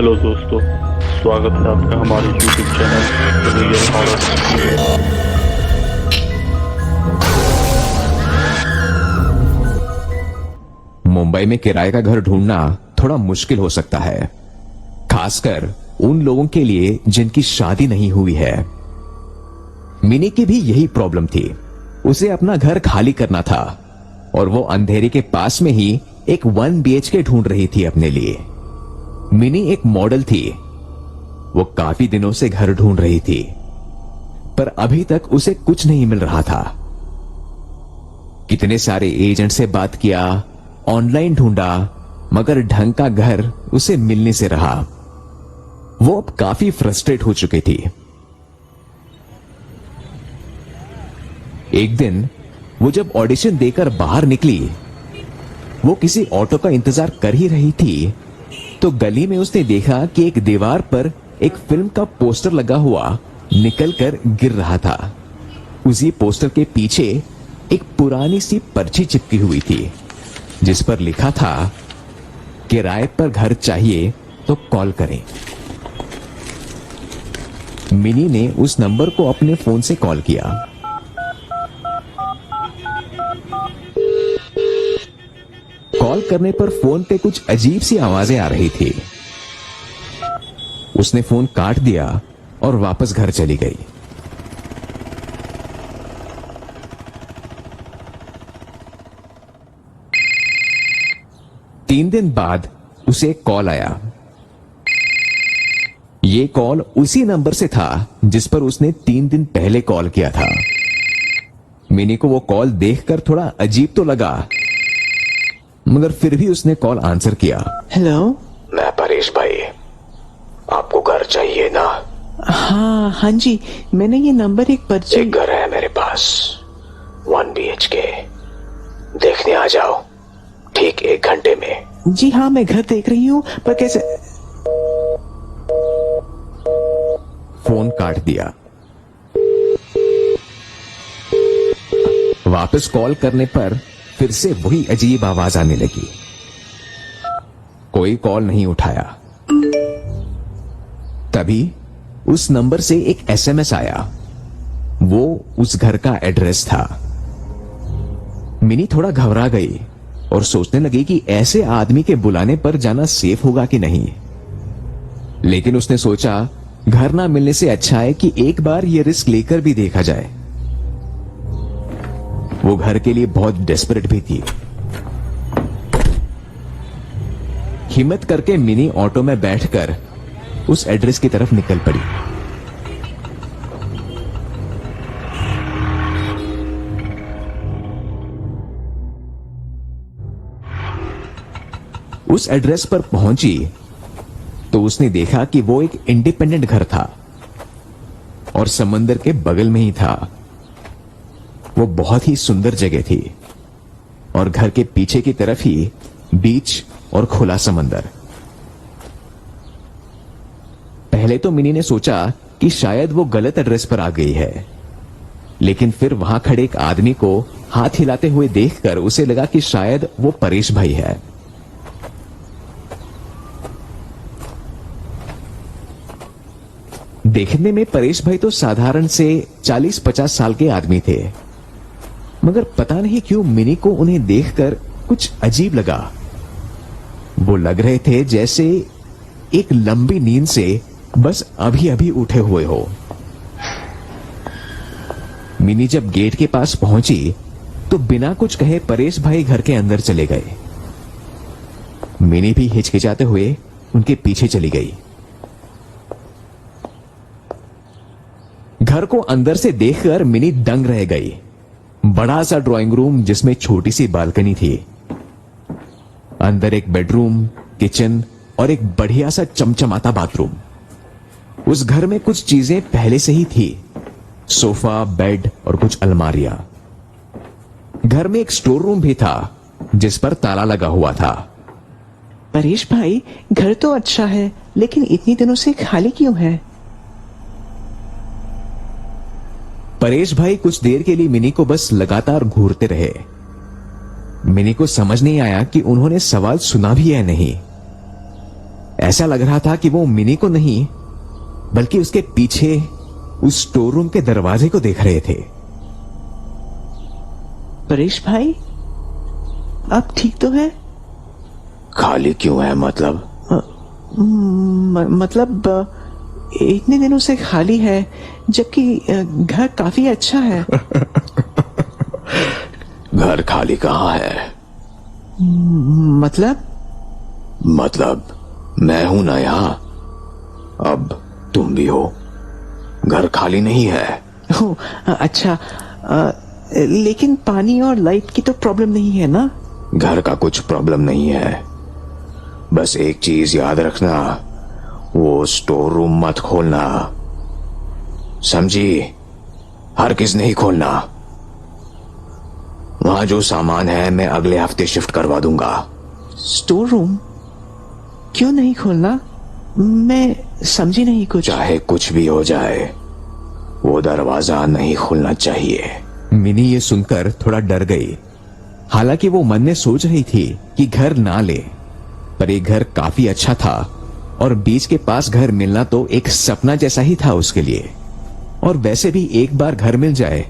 Hello दोस्तों, स्वागत है आपका हमारे YouTube channel real horror. Mumbai में किराए का घर ढूंढना थोड़ा मुश्किल हो सकता है, खासकर उन लोगों के लिए जिनकी शादी नहीं हुई है। मिनी की भी यही प्रॉब्लम थी। उसे अपना घर खाली करना था और वो अंधेरे के पास में ही एक 1 BHK ढूंढ रही थी अपने लिए। मिनी एक मॉडल थी। वो काफी दिनों से घर ढूंढ रही थी, पर अभी तक उसे कुछ नहीं मिल रहा था। कितने सारे एजेंट से बात किया, ऑनलाइन ढूंढा, मगर ढंग का घर उसे मिलने से रहा। वो अब काफी फ्रस्ट्रेट हो चुकी थी। एक दिन वो जब ऑडिशन देकर बाहर निकली, वो किसी ऑटो का इंतजार कर ही रही थी, तो गली में उसने देखा कि एक दीवार पर एक फिल्म का पोस्टर लगा हुआ निकलकर गिर रहा था। उसी पोस्टर के पीछे एक पुरानी सी पर्ची चिपकी हुई थी, जिस पर लिखा था, किराए पर घर चाहिए तो कॉल करें। मिनी ने उस नंबर को अपने फोन से कॉल किया। कॉल करने पर फोन पे कुछ अजीब सी आवाजें आ रही थी। उसने फोन काट दिया और वापस घर चली गई। तीन दिन बाद उसे एक कॉल आया। ये कॉल उसी नंबर से था जिस पर उसने 3 दिन पहले कॉल किया था। मिनी को वो कॉल देखकर थोड़ा अजीब तो लगा, मगर फिर भी उसने कॉल आंसर किया। हेलो, मैं परेश भाई, आपको घर चाहिए ना? हाँ जी, मैंने ये नंबर एक पर्ची। एक घर है मेरे पास, 1 BHK, देखने आ जाओ ठीक 1 घंटे में। जी हाँ, मैं घर देख रही हूँ, पर कैसे? फोन काट दिया। वापस कॉल करने पर फिर से वही अजीब आवाज आने लगी। कोई कॉल नहीं उठाया। तभी उस नंबर से एक SMS आया। वो उस घर का एड्रेस था। मिनी थोड़ा घबरा गई और सोचने लगी कि ऐसे आदमी के बुलाने पर जाना सेफ होगा कि नहीं। लेकिन उसने सोचा, घर ना मिलने से अच्छा है कि एक बार ये रिस्क लेकर भी देखा जाए। वो घर के लिए बहुत डेस्परेट भी थी। हिम्मत करके मिनी ऑटो में बैठकर उस एड्रेस की तरफ निकल पड़ी। उस एड्रेस पर पहुंची तो उसने देखा कि वो एक इंडिपेंडेंट घर था और समंदर के बगल में ही था। वो बहुत ही सुंदर जगह थी और घर के पीछे की तरफ ही बीच और खुला समंदर। पहले तो मिनी ने सोचा कि शायद वो गलत एड्रेस पर आ गई है, लेकिन फिर वहां खड़े एक आदमी को हाथ हिलाते हुए देखकर उसे लगा कि शायद वो परेश भाई है। देखने में परेश भाई तो साधारण से 40-50 साल के आदमी थे, मगर पता नहीं क्यों मिनी को उन्हें देखकर कुछ अजीब लगा। वो लग रहे थे जैसे एक लंबी नींद से बस अभी अभी उठे हुए हो। मिनी जब गेट के पास पहुंची तो बिना कुछ कहे परेश भाई घर के अंदर चले गए। मिनी भी हिचकिचाते हुए उनके पीछे चली गई। घर को अंदर से देखकर मिनी दंग रह गई। बड़ा सा ड्राइंग रूम जिसमें छोटी सी बालकनी थी। अंदर एक बेडरूम, किचन और एक बढ़िया सा चमचमाता बाथरूम। उस घर में कुछ चीजें पहले से ही थी, सोफा, बेड और कुछ अलमारियां। घर में एक स्टोर रूम भी था जिस पर ताला लगा हुआ था। परेश भाई, घर तो अच्छा है, लेकिन इतनी दिनों से खाली क्यों है? परेश भाई कुछ देर के लिए मिनी को बस लगातार घूरते रहे। मिनी को समझ नहीं आया कि उन्होंने सवाल सुना भी है नहीं। ऐसा लग रहा था कि वो मिनी को नहीं बल्कि उसके पीछे उस स्टोर रूम के दरवाजे को देख रहे थे। परेश भाई, आप ठीक तो है? खाली क्यों है मतलब? मतलब इतने दिनों से खाली है जबकि घर काफी अच्छा है। घर खाली कहाँ है? मतलब मैं हूं ना यहाँ, अब तुम भी हो। घर खाली नहीं है। ओह, अच्छा, लेकिन पानी और लाइट की तो प्रॉब्लम नहीं है ना? घर का कुछ प्रॉब्लम नहीं है, बस एक चीज याद रखना, वो स्टोर रूम मत खोलना, समझी? हरगिज़ नहीं खोलना। वहां जो सामान है मैं अगले हफ्ते शिफ्ट करवा दूंगा। स्टोर रूम क्यों नहीं खोलना? मैं समझी नहीं कुछ। चाहे कुछ भी हो जाए, वो दरवाजा नहीं खुलना चाहिए। मिनी ये सुनकर थोड़ा डर गई। हालांकि वो मन में सोच रही थी कि घर ना ले, पर ये घर काफी अच्छा था और बीच के पास घर मिलना तो एक सपना जैसा ही था उसके लिए। और वैसे भी एक बार घर मिल जाए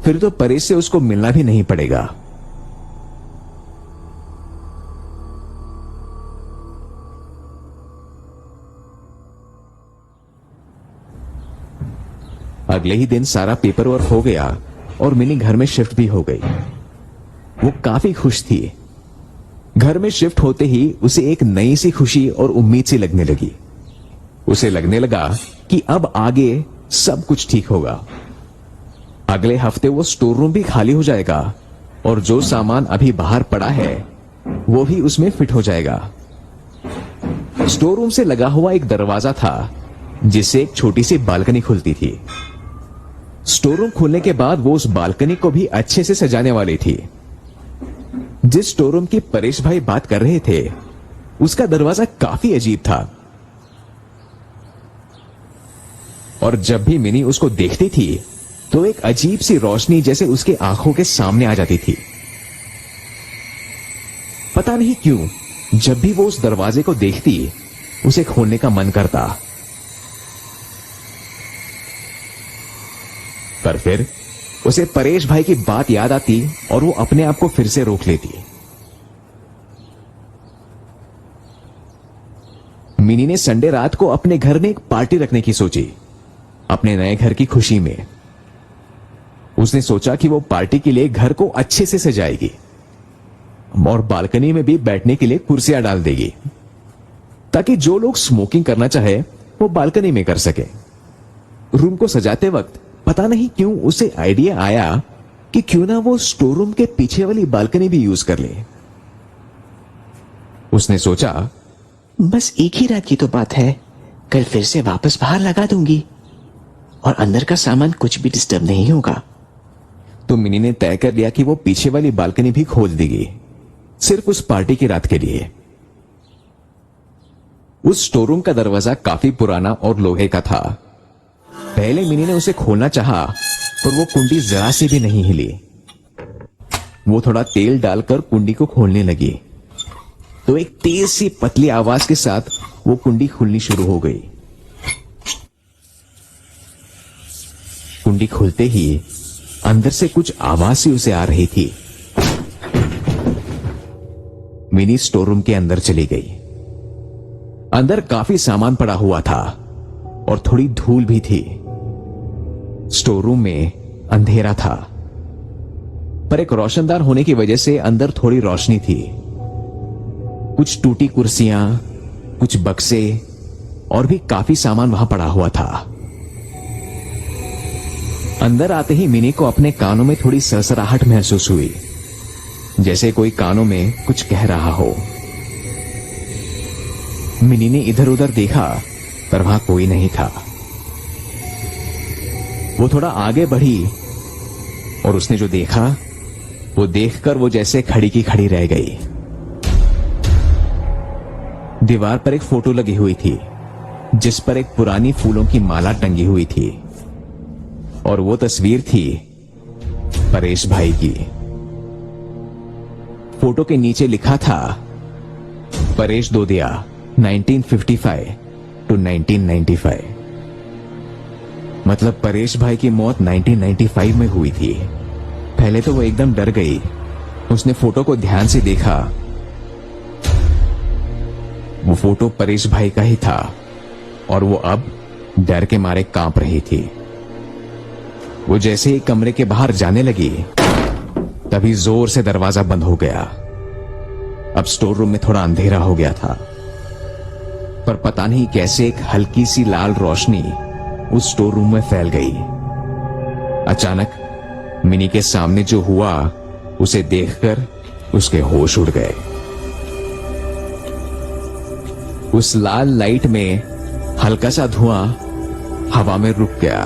फिर तो परेश से उसको मिलना भी नहीं पड़ेगा। अगले ही दिन सारा पेपर वर्क हो गया और मिनी घर में शिफ्ट भी हो गई। वो काफी खुश थी। घर में शिफ्ट होते ही उसे एक नई सी खुशी और उम्मीद सी लगने लगी। उसे लगने लगा कि अब आगे सब कुछ ठीक होगा। अगले हफ्ते वो स्टोर रूम भी खाली हो जाएगा और जो सामान अभी बाहर पड़ा है वो भी उसमें फिट हो जाएगा। स्टोर रूम से लगा हुआ एक दरवाजा था जिससे एक छोटी सी बालकनी खुलती थी। स्टोर रूम खुलने के बाद वो उस बालकनी को भी अच्छे से सजाने वाली थी। जिस स्टोर रूम की परेश भाई बात कर रहे थे उसका दरवाजा काफी अजीब था और जब भी मिनी उसको देखती थी तो एक अजीब सी रोशनी जैसे उसके आंखों के सामने आ जाती थी। पता नहीं क्यों जब भी वो उस दरवाजे को देखती उसे खोलने का मन करता, पर फिर उसे परेश भाई की बात याद आती और वो अपने आप को फिर से रोक लेती। मिनी ने संडे रात को अपने घर में एक पार्टी रखने की सोची, अपने नए घर की खुशी में। उसने सोचा कि वो पार्टी के लिए घर को अच्छे से सजाएगी और बालकनी में भी बैठने के लिए कुर्सियां डाल देगी ताकि जो लोग स्मोकिंग करना चाहे वो बालकनी में कर सके। रूम को सजाते वक्त पता नहीं क्यों उसे आइडिया आया कि क्यों ना वो स्टोर रूम के पीछे वाली बालकनी भी यूज कर ले। उसने सोचा, बस एक ही रात की तो बात है, कल फिर से वापस बाहर लगा दूंगी और अंदर का सामान कुछ भी डिस्टर्ब नहीं होगा। तो मिनी ने तय कर लिया कि वो पीछे वाली बालकनी भी खोल देगी, सिर्फ उस पार्टी की रात के लिए। उस स्टोर रूम का दरवाजा काफी पुराना और लोहे का था। पहले मिनी ने उसे खोलना चाहा, पर वो कुंडी जरा से भी नहीं हिली। वो थोड़ा तेल डालकर कुंडी को खोलने लगी तो एक तेज सी पतली आवाज के साथ वो कुंडी खुलनी शुरू हो गई। कुंडी खुलते ही अंदर से कुछ आवाज सी उसे आ रही थी। मिनी स्टोर रूम के अंदर चली गई। अंदर काफी सामान पड़ा हुआ था और थोड़ी धूल भी थी। स्टोर रूम में अंधेरा था, पर एक रोशनदार होने की वजह से अंदर थोड़ी रोशनी थी। कुछ टूटी कुर्सियां, कुछ बक्से और भी काफी सामान वहां पड़ा हुआ था। अंदर आते ही मिनी को अपने कानों में थोड़ी सरसराहट महसूस हुई, जैसे कोई कानों में कुछ कह रहा हो। मिनी ने इधर उधर देखा पर वहां कोई नहीं था। वो थोड़ा आगे बढ़ी और उसने जो देखा वो देखकर वो जैसे खड़ी की खड़ी रह गई। दीवार पर एक फोटो लगी हुई थी जिस पर एक पुरानी फूलों की माला टंगी हुई थी और वो तस्वीर थी परेश भाई की। फोटो के नीचे लिखा था, परेश दोदिया 1955 टू 1995। मतलब परेश भाई की मौत 1995 में हुई थी। पहले तो वो एकदम डर गई। उसने फोटो को ध्यान से देखा। वो फोटो परेश भाई का ही था और वो अब डर के मारे कांप रही थी। वो जैसे ही कमरे के बाहर जाने लगी तभी जोर से दरवाजा बंद हो गया। अब स्टोर रूम में थोड़ा अंधेरा हो गया था, पर पता नहीं कैसे एक हल्की सी लाल रोशनी उस स्टोर रूम में फैल गई। अचानक मिनी के सामने जो हुआ उसे देखकर उसके होश उड़ गए। उस लाल लाइट में हल्का सा धुआं हवा में रुक गया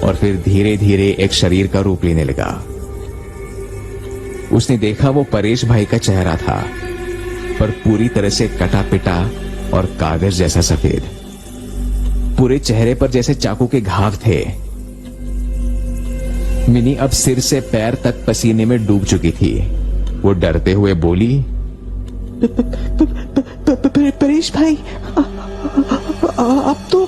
और फिर धीरे धीरे एक शरीर का रूप लेने लगा। उसने देखा वो परेश भाई का चेहरा था, पर पूरी तरह से कटा पिटा और कागज जैसा सफेद। पूरे चेहरे पर जैसे चाकू के घाव थे। मिनी अब सिर से पैर तक पसीने में डूब चुकी थी। वो डरते हुए बोली, परेश भाई, अब तो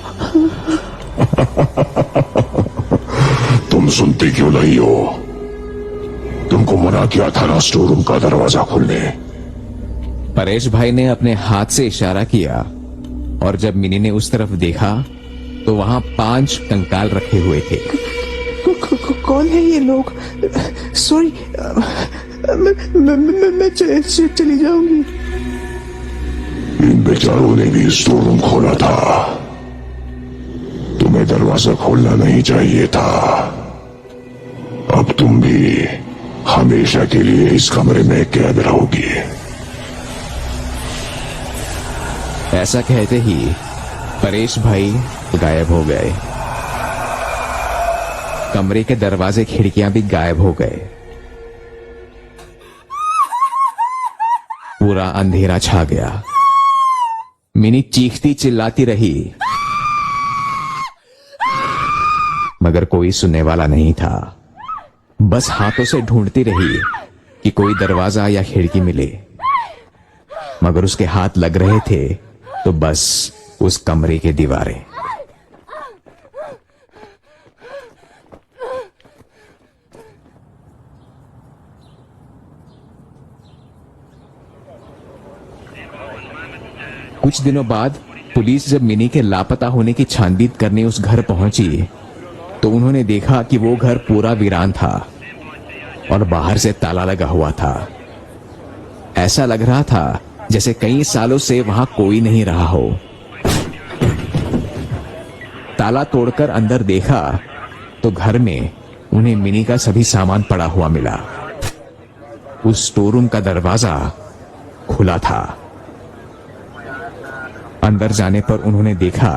तुम सुनती क्यों नहीं हो? तुमको मना किया था ना स्टोर रूम का दरवाजा खोलने। परेश भाई ने अपने हाथ से इशारा किया और जब मिनी ने उस तरफ देखा तो वहां 5 कंकाल रखे हुए थे। कौन है ये लोग? सॉरी, मैं चली जाऊंगी। इन बेचारों ने भी स्टोर रूम खोला था। तुम्हें दरवाजा खोलना नहीं चाहिए था। अब तुम भी हमेशा के लिए इस कमरे में कैद रहोगी। ऐसा कहते ही परेश भाई गायब हो गए। कमरे के दरवाजे खिड़कियां भी गायब हो गए। पूरा अंधेरा छा गया। मिनी चीखती चिल्लाती रही, मगर कोई सुनने वाला नहीं था। बस हाथों से ढूंढती रही कि कोई दरवाजा या खिड़की मिले, मगर उसके हाथ लग रहे थे तो बस उस कमरे के दीवारें। कुछ दिनों बाद पुलिस जब मिनी के लापता होने की छानबीन करने उस घर पहुंची तो उन्होंने देखा कि वो घर पूरा वीरान था और बाहर से ताला लगा हुआ था। ऐसा लग रहा था जैसे कई सालों से वहां कोई नहीं रहा हो। ताला तोड़कर अंदर देखा तो घर में उन्हें मिनी का सभी सामान पड़ा हुआ मिला। उस स्टोर रूम का दरवाजा खुला था। अंदर जाने पर उन्होंने देखा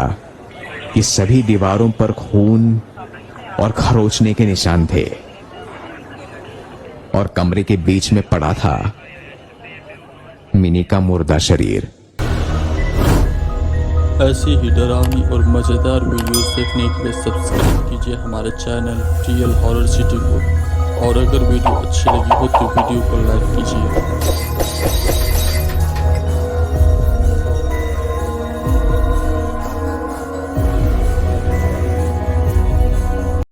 कि सभी दीवारों पर खून और खरोचने के निशान थे और कमरे के बीच में पड़ा था मिनी का मुर्दा शरीर। ऐसी ही डरावनी और मजेदार वीडियोस देखने के लिए सब्सक्राइब कीजिए हमारे चैनल रियल हॉरर सिटी को। और अगर वीडियो अच्छी लगी हो तो वीडियो को लाइक कीजिए।